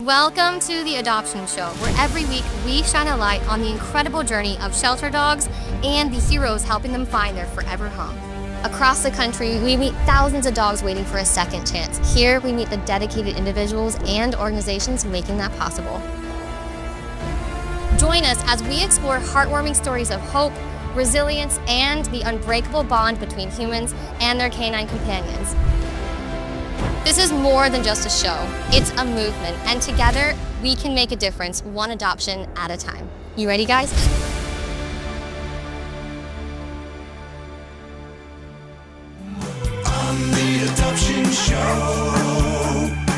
Welcome to the Adoption Show, where every week we shine a light on the incredible journey of shelter dogs and the heroes helping them find their forever home. Across the country, we meet thousands of dogs waiting for a second chance. Here, we meet the dedicated individuals and organizations making that possible. Join us as we explore heartwarming stories of hope, resilience, and the unbreakable bond between humans and their canine companions. This is more than just a show, it's a movement, and together we can make a difference, one adoption at a time. You ready, guys? On the Adoption Show,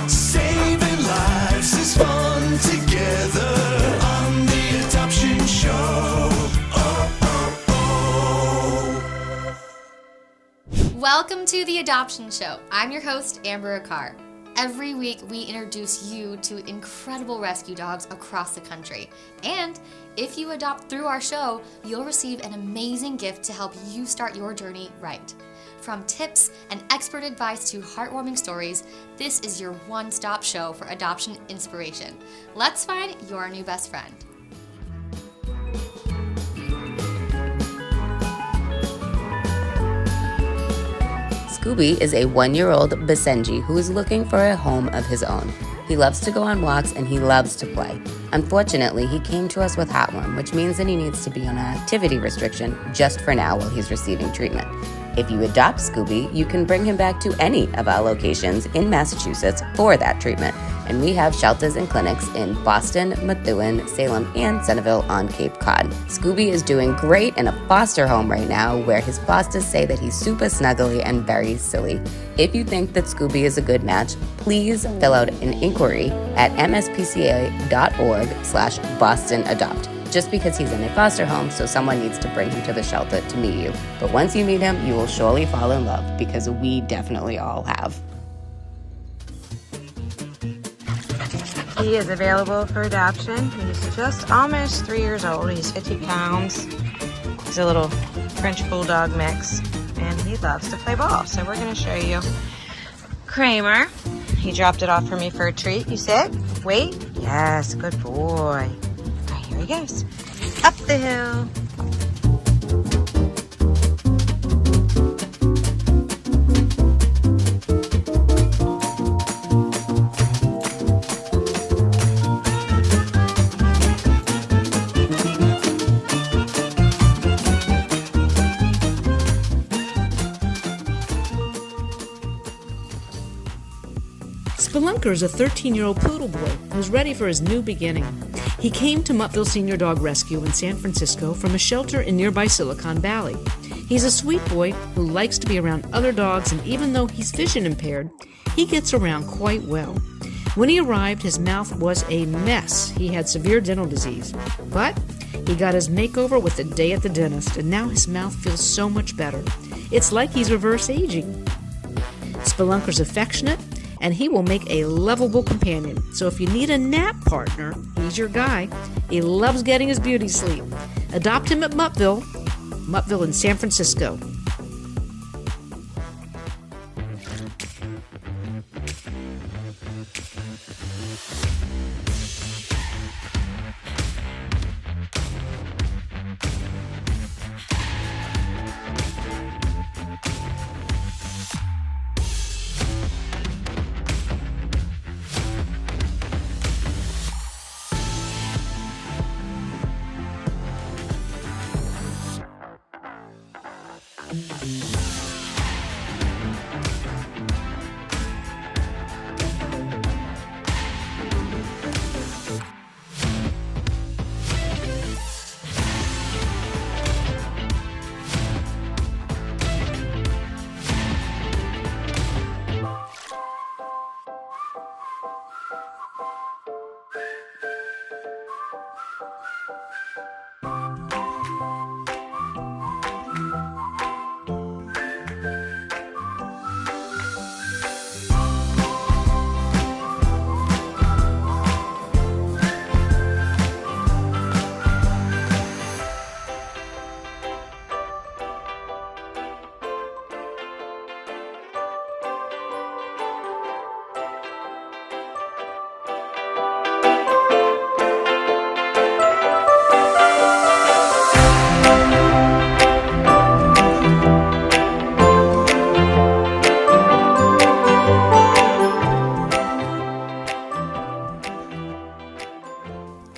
saving lives is fun together. On the Adoption Show, Welcome to the Adoption Show. I'm your host, Amber Aquart. Every week, we introduce you to incredible rescue dogs across the country. And if you adopt through our show, you'll receive an amazing gift to help you start your journey right. From tips and expert advice to heartwarming stories, this is your one-stop show for adoption inspiration. Let's find your new best friend. Scooby is a 1-year-old Basenji who is looking for a home of his own. He loves to go on walks and he loves to play. Unfortunately, he came to us with heartworm, which means that he needs to be on an activity restriction just for now while he's receiving treatment. If you adopt Scooby, you can bring him back to any of our locations in Massachusetts for that treatment. And we have shelters and clinics in Boston, Methuen, Salem, and Centerville on Cape Cod. Scooby is doing great in a foster home right now where his fosters say that he's super snuggly and very silly. If you think that Scooby is a good match, please fill out an inquiry at mspca.org/BostonAdopt. Just because he's in a foster home, so someone needs to bring him to the shelter to meet you. But once you meet him, you will surely fall in love, because we definitely all have. He is available for adoption. He's just almost 3 years old. He's 50 pounds. He's a little French Bulldog mix, and he loves to play ball. So we're going to show you Kramer. He dropped it off for me for a treat. You sit, wait. Yes, good boy. Here he goes. Up the hill. Spelunker is a 13-year-old poodle boy who's ready for his new beginning. He came to Muttville Senior Dog Rescue in San Francisco from a shelter in nearby Silicon Valley. He's a sweet boy who likes to be around other dogs, and even though he's vision impaired, he gets around quite well. When he arrived, his mouth was a mess. He had severe dental disease, but he got his makeover with a day at the dentist, and now his mouth feels so much better. It's like he's reverse aging. Spelunker's affectionate, and he will make a lovable companion. So if you need a nap partner, he's your guy. He loves getting his beauty sleep. Adopt him at Muttville in San Francisco.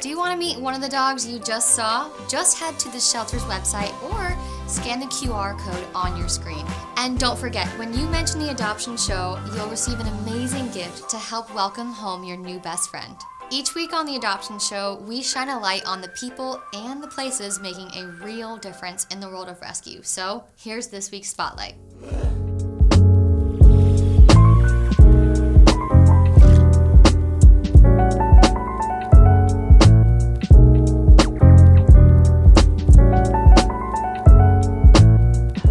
Do you want to meet one of the dogs you just saw? Just head to the shelter's website or scan the QR code on your screen. And don't forget, when you mention the adoption show, you'll receive an amazing gift to help welcome home your new best friend. Each week on the adoption show, we shine a light on the people and the places making a real difference in the world of rescue. So here's this week's spotlight.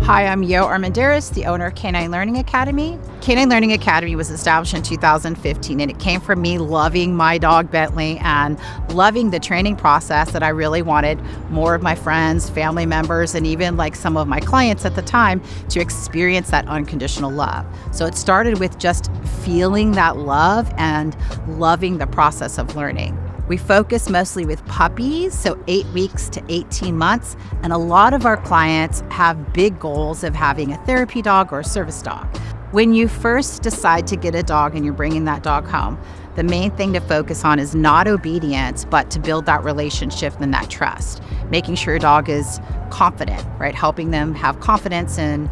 Hi, I'm Yo Armendariz, the owner of Canine Learning Academy. Canine Learning Academy was established in 2015, and it came from me loving my dog Bentley and loving the training process that I really wanted more of my friends, family members, and even like some of my clients at the time to experience that unconditional love. So it started with just feeling that love and loving the process of learning. We focus mostly with puppies, so 8 weeks to 18 months, and a lot of our clients have big goals of having a therapy dog or a service dog. When you first decide to get a dog and you're bringing that dog home, the main thing to focus on is not obedience, but to build that relationship and that trust, making sure your dog is confident, right? Helping them have confidence in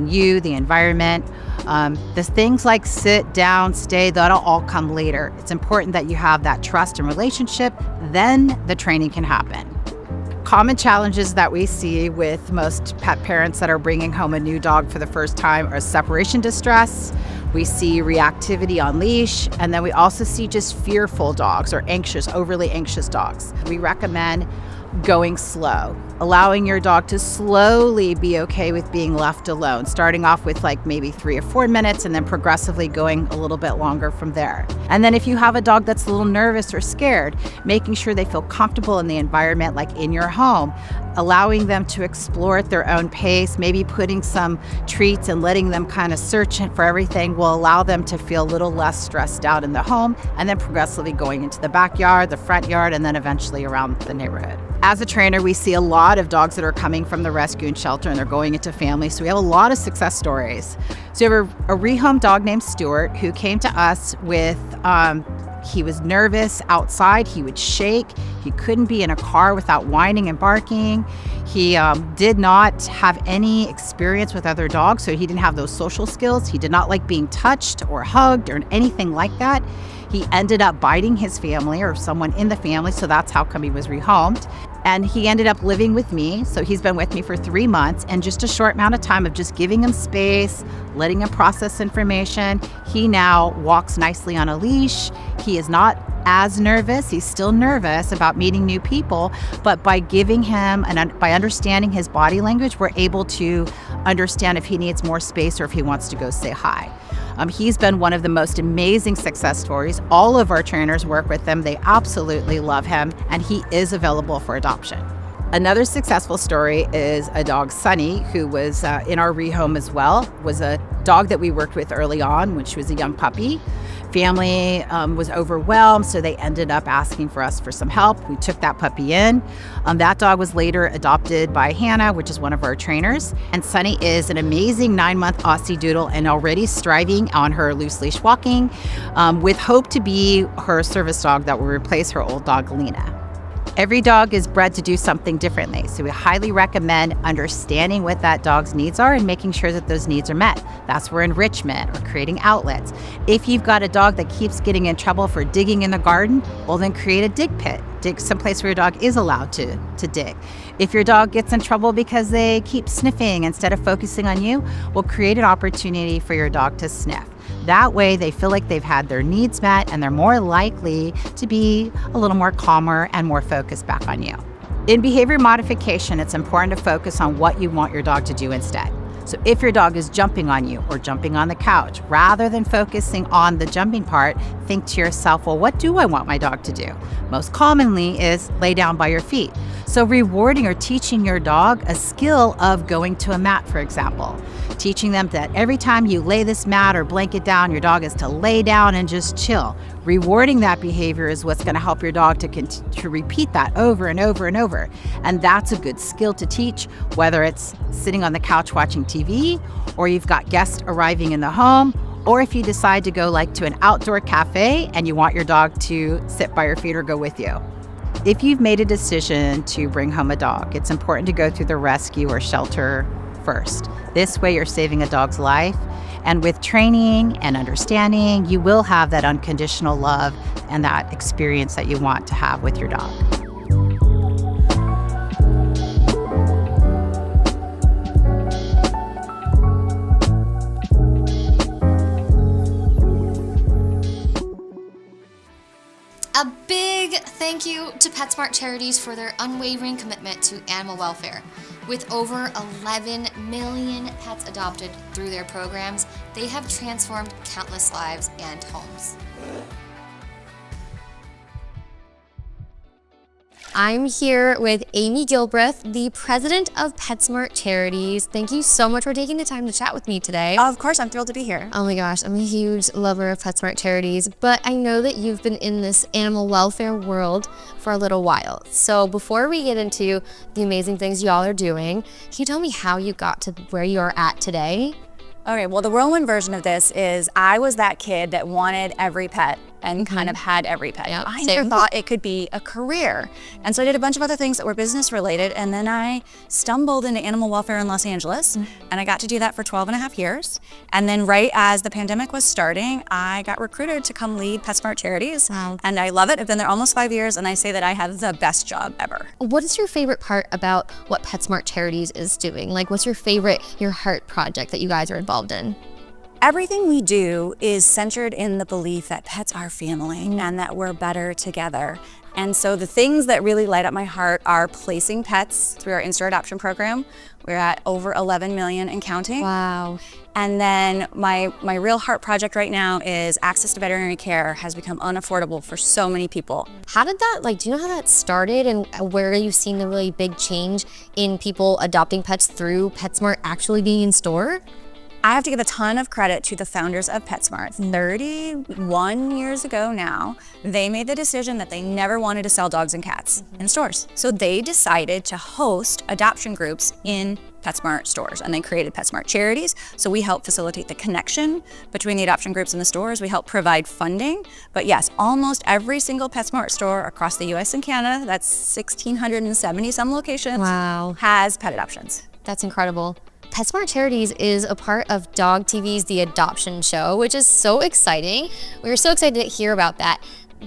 you, the environment. The things like sit, down, stay, that'll all come later. It's important that you have that trust and relationship, then the training can happen. Common challenges that we see with most pet parents that are bringing home a new dog for the first time are separation distress. We see reactivity on leash, and then we also see just fearful dogs or anxious, overly anxious dogs. We recommend going slow, allowing your dog to slowly be okay with being left alone, starting off with like maybe 3 or 4 minutes and then progressively going a little bit longer from there. And then if you have a dog that's a little nervous or scared, making sure they feel comfortable in the environment, like in your home, allowing them to explore at their own pace, maybe putting some treats and letting them kind of search for everything will allow them to feel a little less stressed out in the home, and then progressively going into the backyard, the front yard, and then eventually around the neighborhood. As a trainer, we see a lot of dogs that are coming from the rescue and shelter and they're going into families. So we have a lot of success stories. So we have a rehome dog named Stuart who came to us with, he was nervous outside, he would shake, he couldn't be in a car without whining and barking. He did not have any experience with other dogs, so he didn't have those social skills. He did not like being touched or hugged or anything like that. He ended up biting his family or someone in the family, so that's how come he was rehomed. And he ended up living with me, so he's been with me for 3 months, and just a short amount of time of just giving him space, letting him process information. He now walks nicely on a leash. He is not as nervous. He's still nervous about meeting new people, but by giving him and by understanding his body language, we're able to understand if he needs more space or if he wants to go say hi. He's been one of the most amazing success stories. All of our trainers work with him. They absolutely love him, and he is available for adoption. Another successful story is a dog, Sunny, who was in our rehome as well, was a dog that we worked with early on when she was a young puppy. Family was overwhelmed, so they ended up asking for us for some help. We took that puppy in. That dog was later adopted by Hannah, which is one of our trainers. And Sunny is an amazing 9-month Aussie Doodle and already striving on her loose leash walking with hope to be her service dog that will replace her old dog, Lena. Every dog is bred to do something differently, so we highly recommend understanding what that dog's needs are and making sure that those needs are met. That's where enrichment or creating outlets. If you've got a dog that keeps getting in trouble for digging in the garden, well then create a dig pit. Dig someplace where your dog is allowed to dig. If your dog gets in trouble because they keep sniffing instead of focusing on you, we'll create an opportunity for your dog to sniff. That way they feel like they've had their needs met and they're more likely to be a little more calmer and more focused back on you. In behavior modification, it's important to focus on what you want your dog to do instead. So if your dog is jumping on you or jumping on the couch, rather than focusing on the jumping part, think to yourself, well, what do I want my dog to do? Most commonly is lay down by your feet. So rewarding or teaching your dog a skill of going to a mat, for example. Teaching them that every time you lay this mat or blanket down, your dog is to lay down and just chill. Rewarding that behavior is what's going to help your dog to repeat that over and over and over. And that's a good skill to teach, whether it's sitting on the couch watching TV, or you've got guests arriving in the home, or if you decide to go like to an outdoor cafe and you want your dog to sit by your feet or go with you. If you've made a decision to bring home a dog, it's important to go through the rescue or shelter first. This way you're saving a dog's life. And with training and understanding, you will have that unconditional love and that experience that you want to have with your dog. A big thank you to PetSmart Charities for their unwavering commitment to animal welfare. With over 11 million pets adopted through their programs, they have transformed countless lives and homes. I'm here with Aimee Gilbreath, the president of PetSmart Charities. Thank you so much for taking the time to chat with me today. Of course, I'm thrilled to be here. Oh my gosh, I'm a huge lover of PetSmart Charities, but I know that you've been in this animal welfare world for a little while. So before we get into the amazing things y'all are doing, can you tell me how you got to where you're at today? Okay, well, the whirlwind version of this is I was that kid that wanted every pet and kind of had every pet. Yep, I same. never thought it could be a career. And so I did a bunch of other things that were business related. And then I stumbled into animal welfare in Los Angeles. And I got to do that for 12 and a half years. And then right as the pandemic was starting, I got recruited to come lead PetSmart Charities. Wow. And I love it. I've been there almost 5 years. And I say that I have the best job ever. What is your favorite part about what PetSmart Charities is doing? Like, what's your heart project that you guys are involved in? Everything we do is centered in the belief that pets are family and that we're better together. And so the things that really light up my heart are placing pets through our in-store adoption program. We're at over 11 million and counting. Wow. And then my real heart project right now is access to veterinary care has become unaffordable for so many people. How did that, do you know how that started and where you've seen the really big change in people adopting pets through PetSmart actually being in store? I have to give a ton of credit to the founders of PetSmart. 31 years ago now, they made the decision that they never wanted to sell dogs and cats in stores. So they decided to host adoption groups in PetSmart stores, and they created PetSmart Charities. So we help facilitate the connection between the adoption groups and the stores. We help provide funding. But yes, almost every single PetSmart store across the US and Canada, that's 1,670 some locations, Wow. has pet adoptions. That's incredible. PetSmart Charities is a part of DOGTV's The Adoption Show, which is so exciting. We were so excited to hear about that.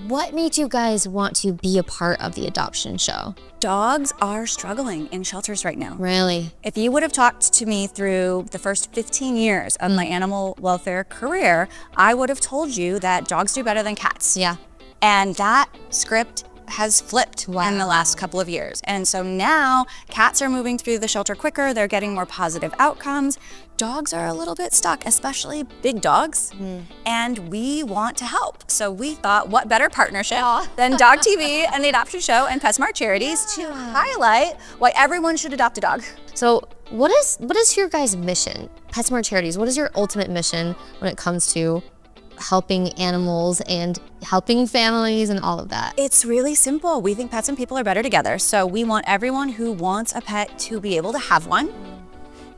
What made you guys want to be a part of The Adoption Show? Dogs are struggling in shelters right now. Really? If you would have talked to me through the first 15 years of my animal welfare career, I would have told you that dogs do better than cats. Yeah. And that script has flipped in the last couple of years. And so now cats are moving through the shelter quicker, they're getting more positive outcomes. Dogs are a little bit stuck, especially big dogs, and we want to help. So we thought, what better partnership than DOGTV and The Adoption Show and PetSmart Charities to highlight why everyone should adopt a dog. So what is your guys' mission? PetSmart Charities, what is your ultimate mission when it comes to helping animals and helping families and all of that? It's really simple. We think pets and people are better together. So we want everyone who wants a pet to be able to have one.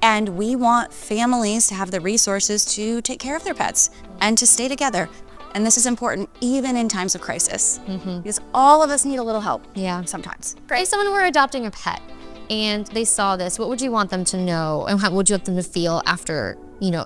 And we want families to have the resources to take care of their pets and to stay together. And this is important even in times of crisis, because all of us need a little help sometimes. If someone were adopting a pet and they saw this, what would you want them to know and how would you want them to feel after,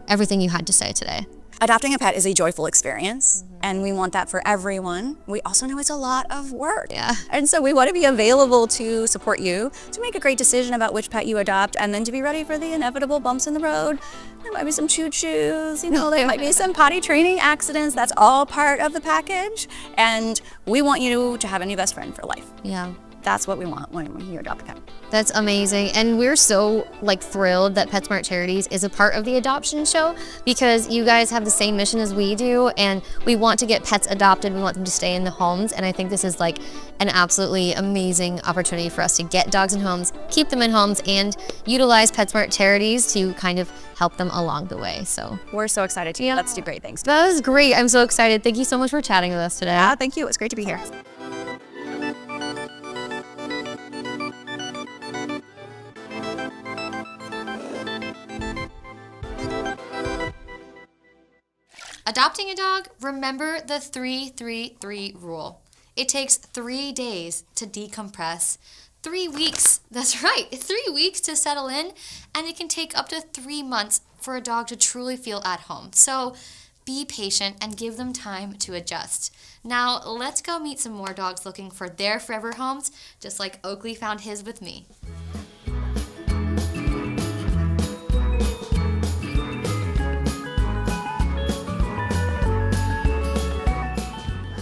everything you had to say today? Adopting a pet is a joyful experience, and we want that for everyone. We also know it's a lot of work. Yeah. And so we want to be available to support you, to make a great decision about which pet you adopt, and then to be ready for the inevitable bumps in the road. There might be some choo-choos, there might be some potty training accidents. That's all part of the package. And we want you to have a new best friend for life. Yeah. That's what we want when you adopt a pet. That's amazing. And we're so thrilled that PetSmart Charities is a part of the adoption show because you guys have the same mission as we do and we want to get pets adopted. We want them to stay in the homes. And I think this is an absolutely amazing opportunity for us to get dogs in homes, keep them in homes, and utilize PetSmart Charities to kind of help them along the way. So we're so excited to let's do great things. That was great. I'm so excited. Thank you so much for chatting with us today. Yeah, thank you. It was great to be here. Adopting a dog, remember the 3-3-3 rule. It takes 3 days to decompress, 3 weeks, that's right, 3 weeks to settle in, and it can take up to 3 months for a dog to truly feel at home. So be patient and give them time to adjust. Now, let's go meet some more dogs looking for their forever homes, just like Oakley found his with me.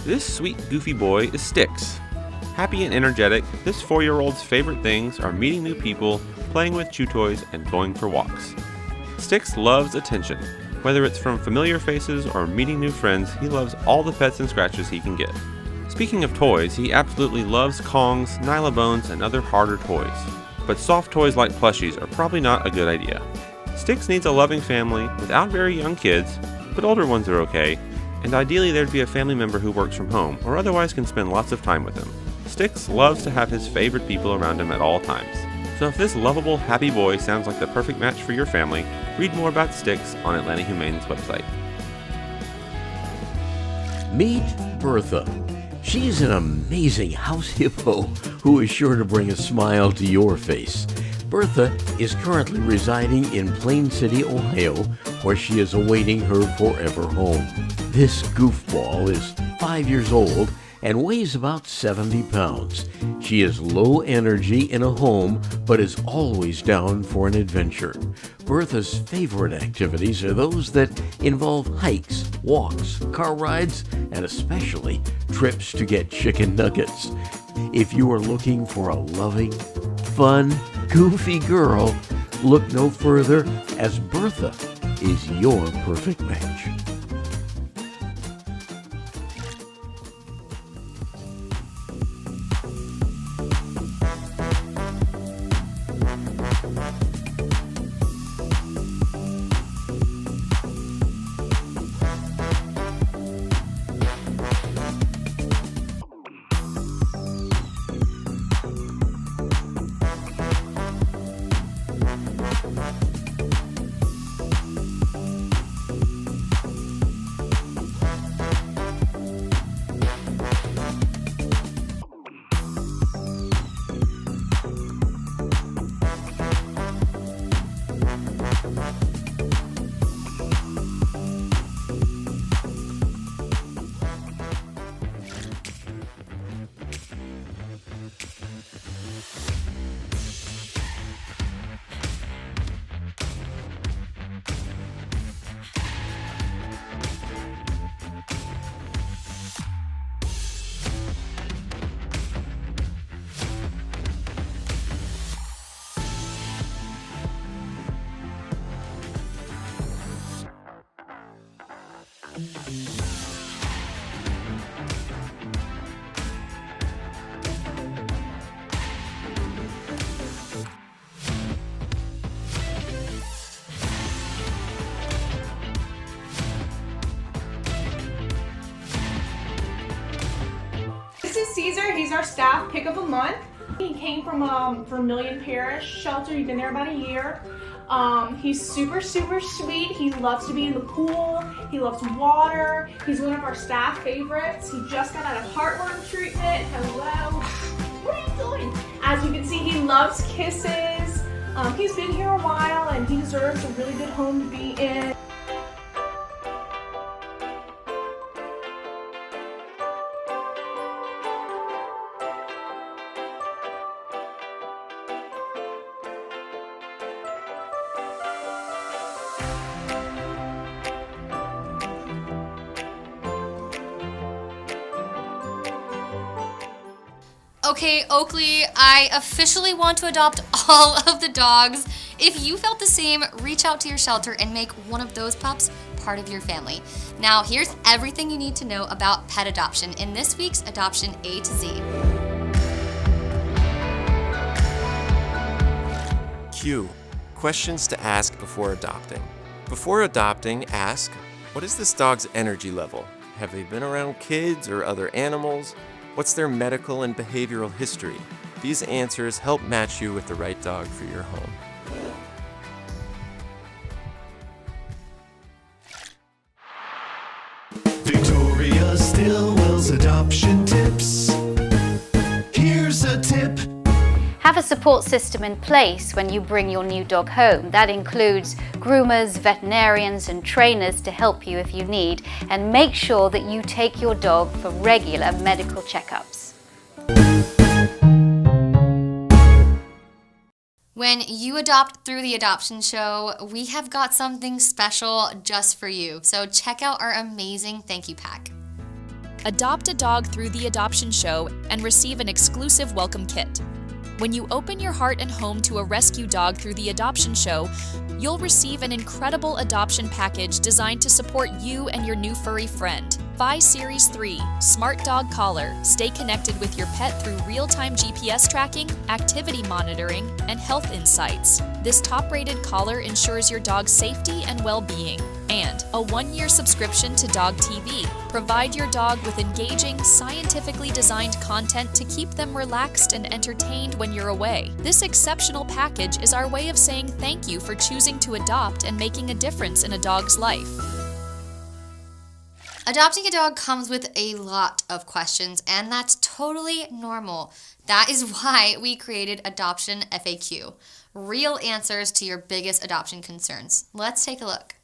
This sweet, goofy boy is Styx. Happy and energetic, this 4-year-old's favorite things are meeting new people, playing with chew toys, and going for walks. Styx loves attention. Whether it's from familiar faces or meeting new friends, he loves all the pets and scratches he can get. Speaking of toys, he absolutely loves Kongs, Nylabones, and other harder toys. But soft toys like plushies are probably not a good idea. Styx needs a loving family without very young kids, but older ones are okay, and ideally there'd be a family member who works from home or otherwise can spend lots of time with him. Styx loves to have his favorite people around him at all times. So if this lovable, happy boy sounds like the perfect match for your family, read more about Styx on Atlanta Humane's website. Meet Bertha. She's an amazing house hippo who is sure to bring a smile to your face. Bertha is currently residing in Plain City, Ohio, where she is awaiting her forever home. This goofball is 5 years old and weighs about 70 pounds. She is low energy in a home, but is always down for an adventure. Bertha's favorite activities are those that involve hikes, walks, car rides, and especially trips to get chicken nuggets. If you are looking for a loving, fun, goofy girl, look no further, as Bertha is your perfect match. Caesar, he's our staff pick of the month. He came from Vermilion Parish shelter. He's been there about a year. He's super sweet. He loves to be in the pool. He loves water. He's one of our staff favorites. He just got out of heartworm treatment. Hello. What are you doing? As you can see, he loves kisses. He's been here a while and he deserves a really good home to be in. Okay, Oakley, I officially want to adopt all of the dogs. If you felt the same, reach out to your shelter and make one of those pups part of your family. Now, here's everything you need to know about pet adoption in this week's Adoption A to Z. Q. Questions to ask before adopting. Before adopting, ask, what is this dog's energy level? Have they been around kids or other animals? What's their medical and behavioral history? These answers help match you with the right dog for your home. Victoria Stillwell's adoption tips. support system in place when you bring your new dog home. That includes groomers, veterinarians, and trainers to help you if you need, and make sure that you take your dog for regular medical checkups. When you adopt through the Adoption Show, we have got something special just for you. So check out our amazing thank you pack. Adopt a dog through the Adoption Show and receive an exclusive welcome kit. When you open your heart and home to a rescue dog through the Adoption Show, you'll receive an incredible adoption package designed to support you and your new furry friend. Buy Series 3, Smart Dog Collar. Stay connected with your pet through real-time GPS tracking, activity monitoring, and health insights. This top-rated collar ensures your dog's safety and well-being. And a 1-year subscription to DOGTV. Provide your dog with engaging, scientifically designed content to keep them relaxed and entertained when you're away. This exceptional package is our way of saying thank you for choosing to adopt and making a difference in a dog's life. Adopting a dog comes with a lot of questions, and that's totally normal. That is why we created Adoption FAQ. Real answers to your biggest adoption concerns. Let's take a look.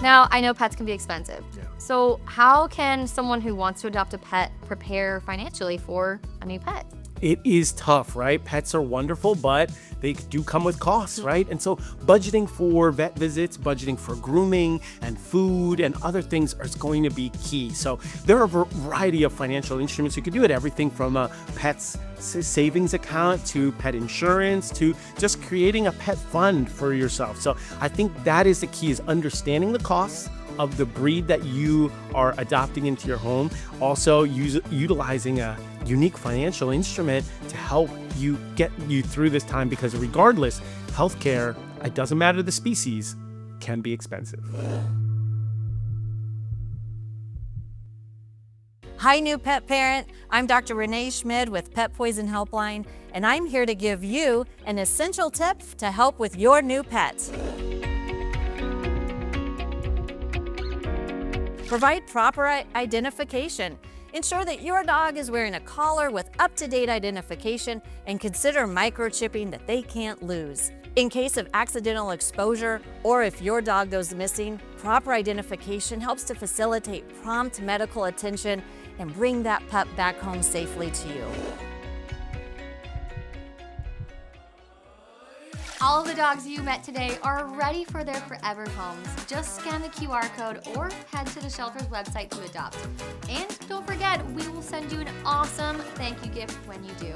Now, I know pets can be expensive. So how can someone who wants to adopt a pet prepare financially for a new pet? It is tough, right? Pets are wonderful, but they do come with costs, right? And so budgeting for vet visits, budgeting for grooming and food and other things is going to be key. So there are a variety of financial instruments. You can do it, everything from a pet's savings account to pet insurance to just creating a pet fund for yourself. So I think that is the key, is understanding the costs of the breed that you are adopting into your home. Also utilizing a unique financial instrument to help you get you through this time, because regardless, healthcare, it doesn't matter the species, can be expensive. Hi, new pet parent. I'm Dr. Renee Schmid with Pet Poison Helpline, and I'm here to give you an essential tip to help with your new pet. Provide proper identification. Ensure that your dog is wearing a collar with up-to-date identification, and consider microchipping that they can't lose. In case of accidental exposure, or if your dog goes missing, proper identification helps to facilitate prompt medical attention and bring that pup back home safely to you. All of the dogs you met today are ready for their forever homes. Just scan the QR code or head to the shelter's website to adopt. And don't forget, we will send you an awesome thank you gift when you do.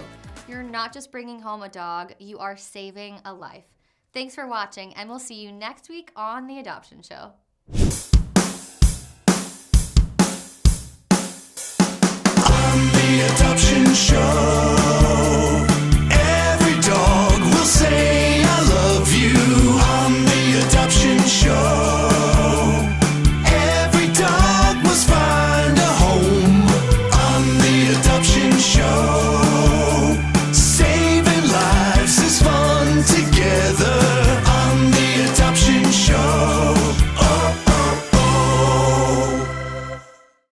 You're not just bringing home a dog, you are saving a life. Thanks for watching, and we'll see you next week on The Adoption Show.